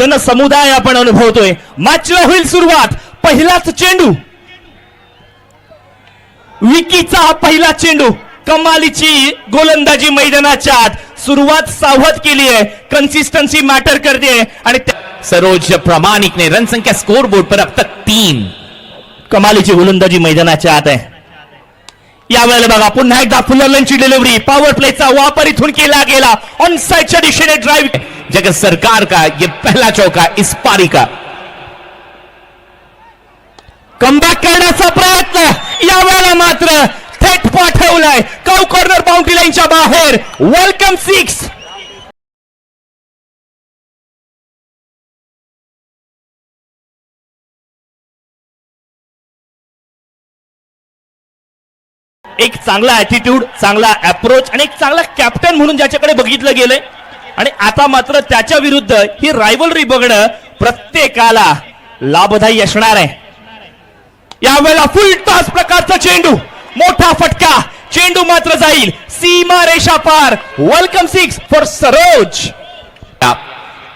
जनसमुदाय आपण अनुभवतोय. मॅचला होईल सुरुवात. पहिलाच चेंडू, विकीचा हा पहिला चेंडू. कमालीची गोलंदाजी मैदानाच्या आत. सुरुवात सावध केली आहे. कन्सिस्टन्सी मॅटर करते. आणि सरोज प्रामाणिक ने रन संख्या स्कोर बोर्ड पर अब तक 3. कमालीची गोलंदाजी मैदानाच्या आत आहे. यावेळेला बघा पुन्हा एकदा फुलरलनची डिलिव्हरी. पॉवर प्लेचा वापर इथून केला गेला. ऑन साइडच्या दिशेने ड्राइव्ह. जगत सरकार का ये पहला चौका इस पारी का. कमबॅक करण्याचा प्रयत्न. यावेळेला मात्र थेट पाठवलाय कव कॉर्नर बाउंड्री लाईनच्या बाहेर. वेलकम 6. एक चांगला ऍटिट्यूड, चांगला अप्रोच आणि एक चांगला कॅप्टन म्हणून ज्याच्याकडे बघितलं गेलंय. आणि आता मात्र त्याच्या विरुद्ध ही रायव्हलरी बघणं प्रत्येकाला लाभदायी असणार आहे. यावेळेला फुल टॉस प्रकारचा चेंडू. मोठा फटका. चेंडू मात्र जाईल सीमा रेषा पार. Welcome 6 for Saroj.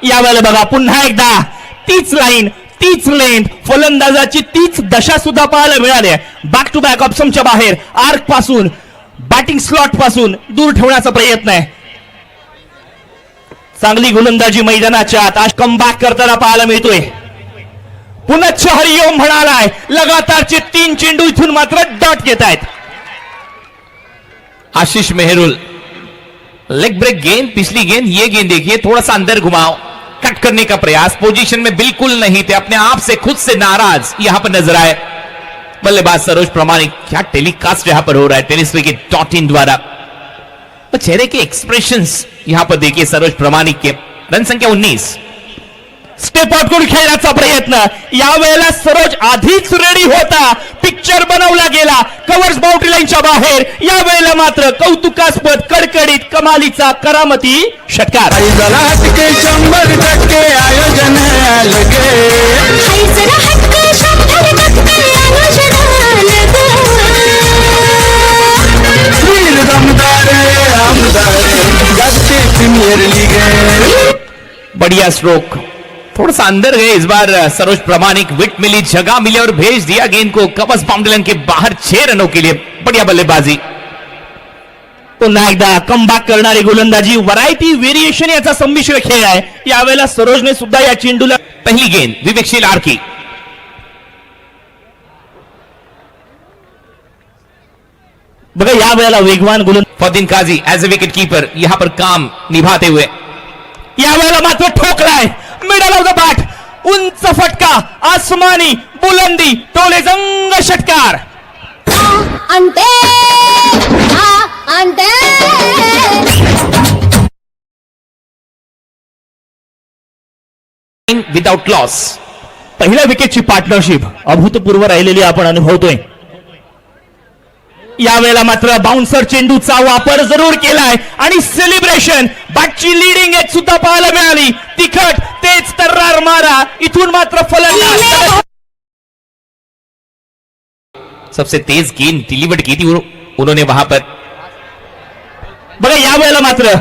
यावेळेला बघा पुन्हा एकदा तीच लाईन, तीच लेंथ, फलंदाजाची तीच दशा सुद्धा पाहायला मिळाली. बॅक टू बॅक ऑप्शनच्या बाहेर आर्क पासून, बॅटिंग स्लॉट पासून दूर ठेवण्याचा प्रयत्न आहे. चांगली गोलंदाजी मैदानाच्या आत आज कमबॅक करताना पाहायला मिळतोय. पुनच्च हरिओम म्हणालाय. लगातारचे 3 चेंडू इथून मात्र डॉट घेत आहेत. आशीष मेहरुल लेग ब्रेक गेंद. पिछली गेंद, ये गेंद देखिए थोड़ा सा अंदर घुमाओ, कट करने का प्रयास. पोजीशन में बिल्कुल नहीं थे, अपने आप से खुद से नाराज यहां पर नजर आए बल्लेबाज सरोज प्रामाणिक. क्या टेलीकास्ट यहां पर हो रहा है tenniscricket.in द्वारा. चेहरे के एक्सप्रेशंस यहां पर देखिए सरोज प्रामाणिक के. रन संख्या 19. स्टेप आउट करून खेळण्याचा प्रयत्न. यावेळेला सरोज आधीच रेडी होता. पिक्चर बनवला गेला कव्हर्स बाउंड्री लाईनच्या बाहेर. यावेळेला मात्र कौतुकास्पद कडकडीत कमालीचा करामती षटकार. आयोजन प्रीमियर लीग. बढ़िया स्ट्रोक. थोड़ा सा अंदर गए इस बार सरोज प्रामाणिक. विट मिली, जगह मिली और भेज दिया गेंद को कवच बाउंड्री लाइन के बाहर 6 रनों के लिए. बढ़िया बल्लेबाजी. पुन्हा एकदा कमबॅक करणारी गोलंदाजी. व्हरायटी व्हेरिएशन याचा संमिश्र खेळ आहे. यावेळेला सरोजने सुद्धा या चेंडूला. पहली गेंद विवेकशील आर्की. बघा यावेळेला वेगवान गोलंदाज फौद्दीन काजी एज अ विकेट कीपर यहां पर काम निभाते हुए. यावेळेला मात्र ठोकलाय मिडल ऑफ द बॅट. उंच फटका, आसमानी बुलंदी, टोले जंग षटकार. Without loss. पहिल्या विकेटची पार्टनरशिप अभूतपूर्व राहिलेली आपण अनुभवतोय. यावेळेला मात्र बाउन्सर चेंडूचा वापर जरूर केलाय आणि सेलिब्रेशन. बॅटची लिडिंग एज सुद्धा पाहायला मिळाली. तिखट तेज तर्रार मारा. इथून मात्र फलंदाज. सबसे तेज गेंद डिलीवर्ड की थी उन्होंने वहां पर. बघा यावेळेला मात्र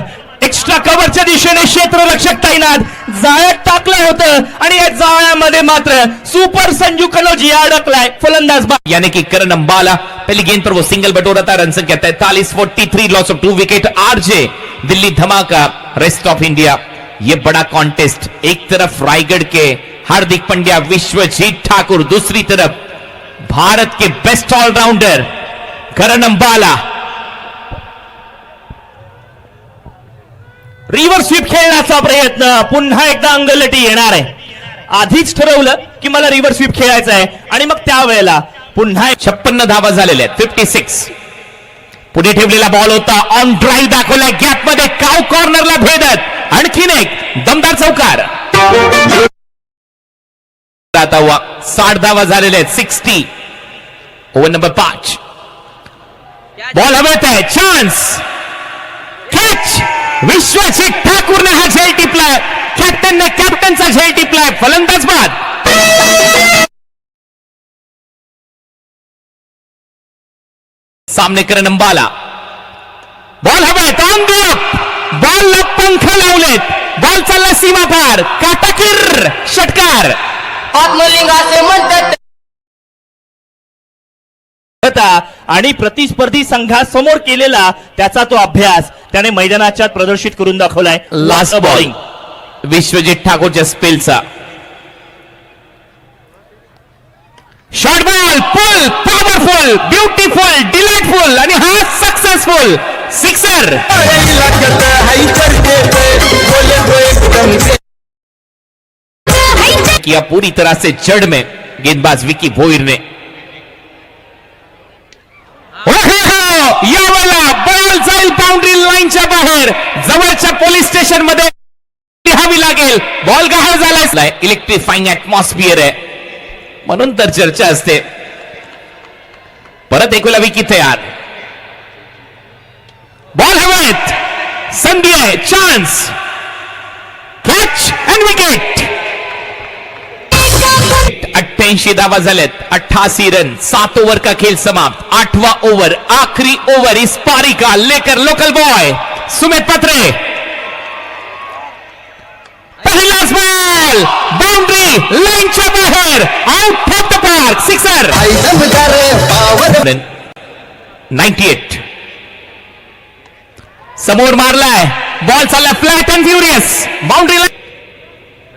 एक्स्ट्रा कव्हरच्या दिशेने क्षेत्ररक्षक तैनात. जाळ्यात टाकलं होतं आणि या जाळ्यामध्ये मात्र सुपर संजू कनोजी अडकलाय. फलंदाज यानी कि करण अंबाला. पहली गेंद पर वो सिंगल बटोरा था. रन संख्या 43. 43 loss of 2 wicket. RJ Delhi धमाका, रेस्ट ऑफ इंडिया. ये बड़ा कॉन्टेस्ट. एक तरफ रायगढ़ के हार्दिक पांड्या, विश्वजीत ठाकुर. दूसरी तरफ भारत के बेस्ट ऑलराउंडर करण अंबाला. रिव्हर्स स्वीप खेळण्याचा प्रयत्न. पुन्हा एकदा अंगलटी येणार आहे. आधीच ठरवलं की मला रिव्हर्स स्वीप खेळायचं आहे आणि मग त्यावेळेला पुन्हा 56 धावा झालेल्या आहेत. 56. पुढे ठेवलेला बॉल होता. ऑन ड्राईव्ह दाखवला गॅप मध्ये. काव कॉर्नरला भेदत आणखीन एक दमदार चौकार. आता 60 धावा झालेल्या आहेत. 60. Over number 5. बॉल हवेत आहे. चान्स. कॅच. विश्वजीत ठाकूर ने हा झेल टिपलाय. कॅप्टन ने कॅप्टनचा झेल टिपलाय. फलंदाज बाद. सामने करण अंबाला. बॉल हवेत. On the up. बॉलला पंख लावलेत. बॉल चालला सीमा पार, काटाकीर षटकार. आत्मलिंग असे म्हणतात. आणि प्रतिस्पर्धी संघासमोर केलेला त्याचा तो अभ्यास त्याने मैदानाच्या प्रदर्शित करून दाखवलाय. लास्ट बॉलिंग विश्वजित ठाकूरच्या स्पेलचा short ball, pull, powerful, beautiful, delightful आणि हा सक्सेसफुल सिक्सर. लगत है करके बोले तो एकदम से किया पूरी तरह से जड़ में गेंदबाज विकी भोईर ने. यावेळेला बॉल जाईल बाउंड्री लाईनच्या बाहेर, जवळच्या पोलीस स्टेशन मध्ये लिहावी लागेल. बॉल गहाळ झालाय. इलेक्ट्रिफाईंग ऍटमॉस्फिअर आहे म्हणून तर चर्चा असते. परत एकवेळा विकी तयार. बॉल हवेत, संधी आहे, चान्स, कॅच अँड विकेट. 88 धावा झालेत, 88 रन, 7 ओव्हर का खेल समाप्त. 8वां ओव्हर, आखरी ओव्हर इस पारी का लेकर लोकल बॉय सुमित पत्रे. पहिलाच बॉल बाउंड्री लाईनच्या बाहेर, out of the park, sixer. दमदार पावर 98 समोर मारलाय, बॉल चालला flat and furious boundary line.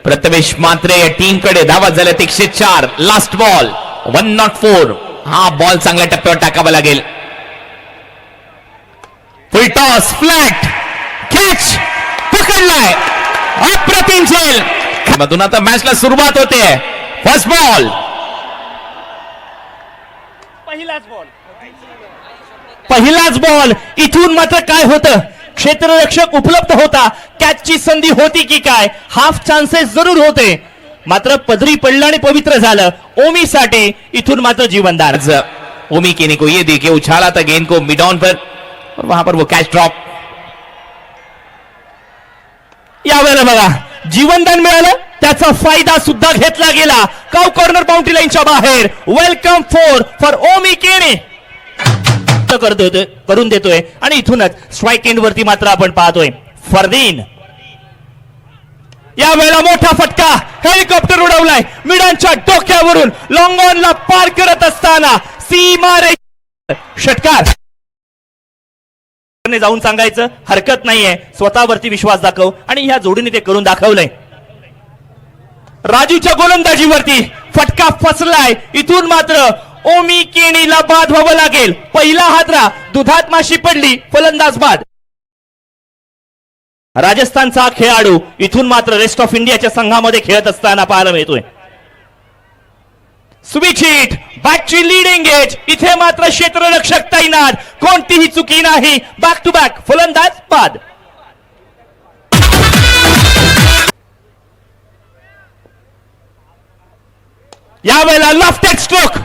Prathamesh Matre या टीम कडे धावा झाल्यात 104. Last ball 104. हा बॉल चांगल्या टप्प्यावर टाकावा लागेल. फुल टॉस, फ्लॅट, कॅच, पकडलाय, अप्रतिम झेल. मधून आता मॅचला सुरुवात होते. फर्स्ट बॉल, पहिलाच बॉल. इथून मात्र काय होतं, क्षेत्ररक्षक उपलब्ध होता, कॅचची संधी होती की काय, हाफ चान्सेस जरूर होते, मात्र पदरी पडलं आणि पवित्र झालं ओमीसाठी. इथून मात्र जीवनदार. ओमी केने को ये देखिए, उछाला था गेंद को मिड ऑन पर और वहां पर वो कैच ड्रॉप. यावेळेला बघा जीवनदान मिळालं, त्याचा फायदा सुद्धा घेतला गेला. काउ कॉर्नर बाउंड्री लाईनच्या बाहेर. वेलकम फॉर ओमी केने करून देतोय आणि इथूनच स्ट्राईक एंड वरती मात्र आपण पाहतोय फरदीन. यावेळेला मोठा फटका, हेलिकॉप्टर उडवलाय मिडांच्या डोक्यावरून, लॉंग ऑनला पार करत असताना सीमा रे षटकार. जाऊन सांगायचं हरकत नाहीये, स्वतःवरती विश्वास दाखव आणि ह्या जोडीने ते करून दाखवलंय. राजूच्या गोलंदाजीवरती फटका फसलाय. इथून मात्र ओमी केनीला बाद व्हावं लागेल. पहिला हादरा, दुधात माशी पडली, फलंदाज बाद. राजस्थानचा खेळाडू इथून मात्र रेस्ट ऑफ इंडियाच्या संघामध्ये खेळत असताना पाहायला मिळतोय. स्विच हिट, बॅकची लीडिंग एज. इथे मात्र क्षेत्ररक्षक तैनात, कोणतीही चुकी नाही. बॅक टू बॅक फलंदाज बाद. यावेळेला लेफ्ट स्ट्रोक,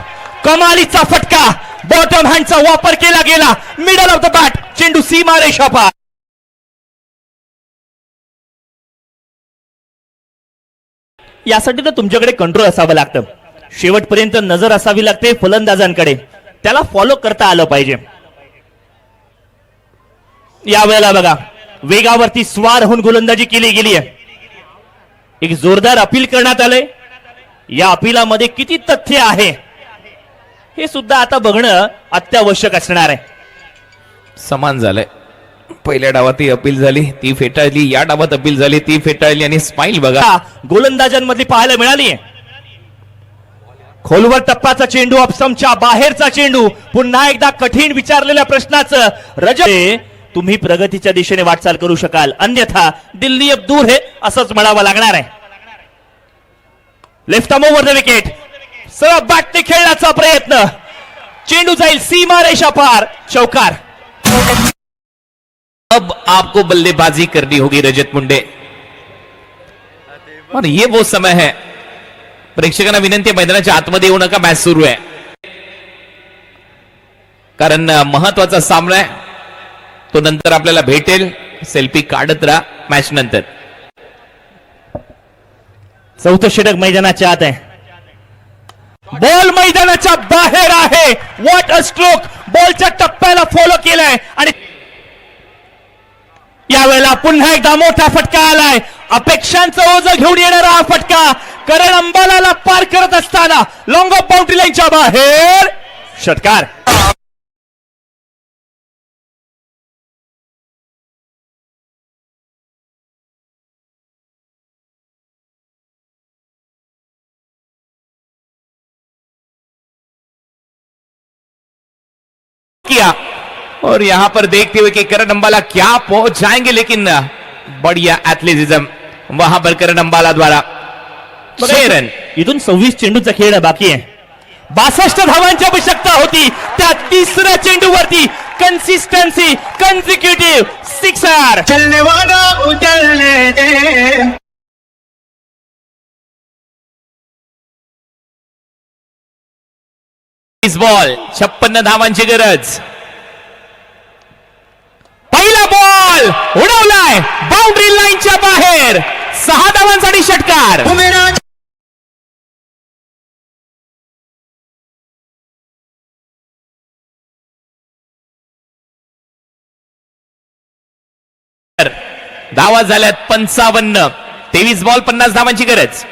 कमालीचा फटका, बॉटम हँडचा वापर केला गेला. मिडल ऑफ द बॅट, चेंडू सीमा रेषा पार. यासाठी तर तुमच्याकडे कंट्रोल असावं लागतं, शेवटपर्यंत नजर असावी लागते फलंदाजांकडे, त्याला फॉलो करता आलं पाहिजे. यावेळेला बघा वेगावरती स्वार होऊन गोलंदाजी केली गेली आहे. एक जोरदार अपील करण्यात आलंय. या अपिलामध्ये किती तथ्य आहे हे सुद्धा आता बघणं अत्यावश्यक असणार आहे. समान झालंय. पहिल्या डावात ही अपील झाली, ती फेटाळली. या डावात अपील झाली, ती फेटाळली. आणि स्माइल बघा गोलंदाजांमधली पाहायला मिळाली आहे. खोलवर टप्प्याचा चेंडू, ऑप्समच्या बाहेरचा चेंडू. पुन्हा एकदा कठीण विचारलेल्या प्रश्नाचं रजत, तुम्ही प्रगतीच्या दिशेने वाटचाल करू शकाल, अन्यथा दिल्ली अब दूर है असंच म्हणावं लागणार आहे. Left arm over the wicket, सरळ बॅटने खेळण्याचा प्रयत्न, चेंडू जाईल सीमा रेषा पार, चौकार. अब आपको बल्लेबाजी करनी होगी रजत मुंडे, और ये वो समय है. प्रेक्षकांना विनंती आहे, मैदानाच्या आतमध्ये येऊ नका, मॅच सुरू आहे. कारण महत्वाचा सामना आहे, तो नंतर आपल्याला भेटेल. सेल्फी काढत राहा मॅच नंतर. चौथं षटक मैदानाच्या आत आहे. बॉल मैदानाच्या बाहेर आहे. व्हॉट अ स्ट्रोक, बॉलच्या टप्प्याला फॉलो केलाय आणि यावेळेला पुन्हा एकदा मोठा फटका आलाय. अपेक्षांचं ओझं घेऊन येणारा हा फटका करण अंबालाला पार करत असताना लॉंग ऑफ बाउंड्री लाईनच्या बाहेर षटकार. किया और यहां पर देखते हुए कि करण अंबाला क्या पहुंच जाएंगे, लेकिन बढ़िया एथलेटिज्म वहां पर करण अंबाला द्वारा 6 रन. इथून 26 चेंडूचा खेळ बाकी आहे. 62 धावांची आवश्यकता होती. त्या तिसऱ्या चेंडूवरती कन्सिस्टन्सी, कन्झिक्युटिव्ह सिक्सर. चलने वाला उचलने दे. बॉल 56 धावांची गरज. पहिला बॉल उडवलाय बाउंड्री लाईनच्या बाहेर. 6 धावांसाठी षटकार. मेरा धावा झाल्यात 55. 23 बॉल 50 धावांची गरज.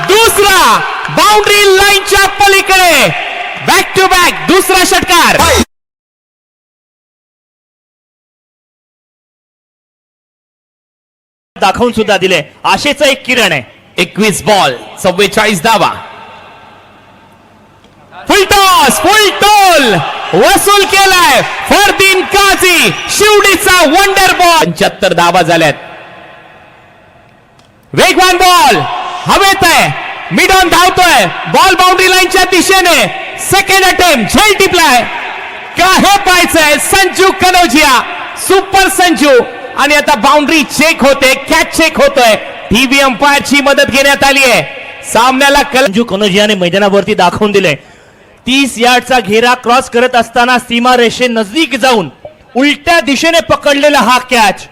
दुसरा बाउंड्री लाईनच्या पलीकडे बॅक टू बॅक दुसरा षटकार. दाखवून सुद्धा दिले. आशेचा एक किरण आहे. 21 बॉल 44 धावा. फुल टॉस, फुल टोल वसूल केलाय फरदीन काझी. शिवडीचा वंडर बॉल. 75 धावा झाल्यात. वेगवान बॉल हवेत आहे. मिड ऑन धावतोय. बॉल बाउंड्री लाईनच्या दिशेने. सेकंड अटेम्प्ट झेल टिपलाय. काय पाहायचंय संजू कनोजिया. सुपर संजू. आणि आता बाउंड्री चेक होते, कॅच चेक होतोय. टीव्ही अंपायरची मदत घेण्यात आली आहे. सामन्याला संजू कनोजियाने मैदानावरती दाखवून दिले. 30 यार्डचा घेरा क्रॉस करत असताना सीमा रेषे नजदीक जाऊन उलट्या दिशेने पकडलेला हा कॅच.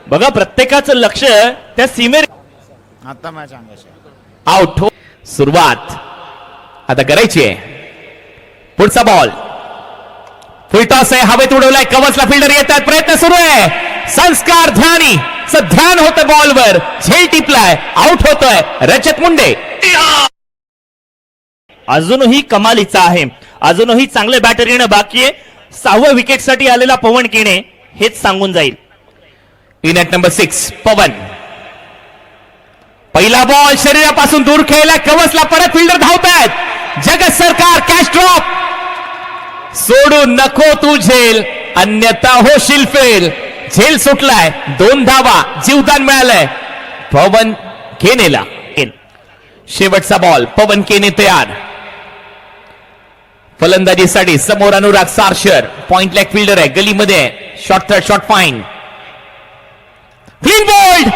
बघा प्रत्येकाचं लक्ष त्या सीमे. आता मॅच अंगाशी आउट हो. सुरुवात आता करायची आहे. पुढचा बॉल फुल टॉस आहे. हवेत उडवलाय. कवचला फिल्डर येतात. प्रयत्न सुरू आहे. संस्कार ध्यानी ध्यान होतं बॉलवर. झेल टिपलाय. आउट होतोय रजत मुंडे. अजूनही कमालीचा आहे. अजूनही चांगले बॅटर येणं बाकी आहे. 6व्या विकेटसाठी आलेला पवन केणे हेच सांगून जाईल. इन ॲट नंबर 6 पवन. पहिला बॉल शरीरापासून दूर खेळला. कवचला परत फिल्डर धावतायत. जगत सरकार कॅच ड्रॉप. सोडू नको तू झेल अन्यथा होशील फेल. झेल सुटलाय. 2 धावा जीवदान मिळालंय पवन केनेला. शेवटचा बॉल. पवन केने तयार. फलंदाजीसाठी समोर Anurag Sarshar. Point leg fielder आहे. गलीमध्ये short third short fine. Clean bowled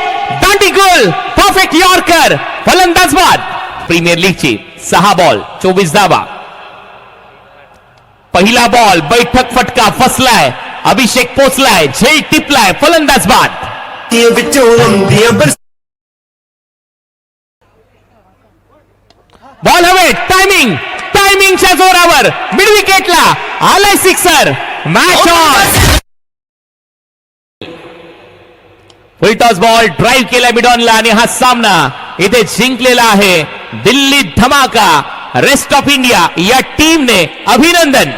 दांडी गोल. Perfect yorker. फलंदाज बाद. प्रीमियर लीगची 6 बॉल 24 धावा. पहिला बॉल बैठक फटका फसलाय. अभिषेक पोचलाय. झेल टिपलाय. फलंदाज बाद. बॉल हवे. टायमिंगच्या जोरावर मिड विकेटला आलाय sixer. Match on. Full toss ball drive केला मिडॉनला आणि हा सामना इथे जिंकलेला आहे दिल्ली धमाका रेस्ट ऑफ इंडिया या टीमने. अभिनंदन.